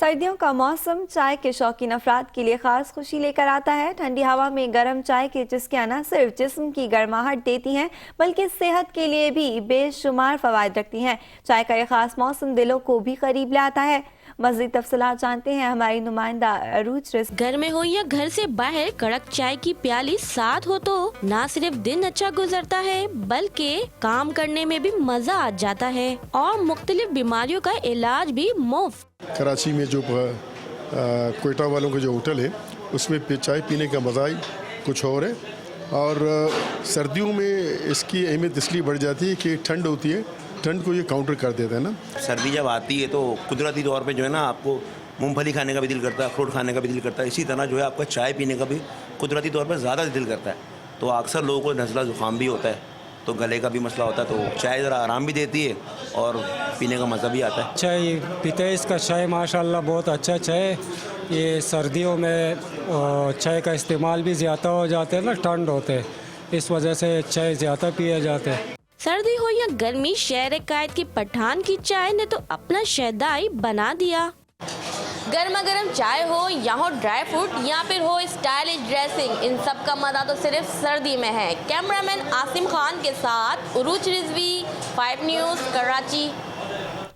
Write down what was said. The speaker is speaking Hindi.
सर्दियों का मौसम चाय के शौकीन अफराद के लिए खास खुशी लेकर आता है। ठंडी हवा में गर्म चाय की चुस्कियां न सिर्फ जिस्म की गर्माहट देती हैं बल्कि सेहत के लिए भी बेशुमार फवायद रखती हैं। चाय का यह खास मौसम दिलों को भी करीब लाता है। मज़ीद तफसीलात जानते हैं हमारी नुमाइंदा अरूज रिज़। घर में हो या घर से बाहर, कड़क चाय की प्याली साथ हो तो न सिर्फ दिन अच्छा गुजरता है बल्कि काम करने में भी मजा आ जाता है और मुख्तलिफ बीमारियों का इलाज भी मुफ्त। कराची में जो कोयटा वालों का जो होटल है उसमें चाय पीने का मज़ा ही कुछ और है। और सर्दियों में इसकी अहमियत इसलिए बढ़ जाती है कि ठंड होती है, ठंड को ये काउंटर कर देता है ना। सर्दी जब आती है तो कुदरती तौर पे जो है ना आपको मूंगफली खाने का भी दिल करता है, अखरोट खाने का भी दिल करता है। इसी तरह जो है आपका चाय पीने का भी कुदरती तौर पर ज़्यादा दिल करता है। तो अक्सर लोगों को नज़ला ज़ुकाम भी होता है, तो गले का भी मसला होता है, तो चाय ज़रा आराम भी देती है और पीने का मज़ा भी आता है। चाय पीते हैं, इसका चाय माशाल्लाह बहुत अच्छा चाय। ये सर्दियों में चाय का इस्तेमाल भी ज़्यादा हो जाते हैं ना, ठंड होते हैं, इस वजह से चाय ज़्यादा पिए जाते हैं। सर्दी हो या गर्मी, शहर कायद की पठान की चाय ने तो अपना शहदाई बना दिया। गर्मा गर्म चाय हो या हो ड्राई फ्रूट या फिर हो स्टाइलिश ड्रेसिंग, इन सब का मजा तो सिर्फ सर्दी में है। कैमरामैन आसिम खान के साथ उरूज रिजवी, 5 न्यूज़, कराची।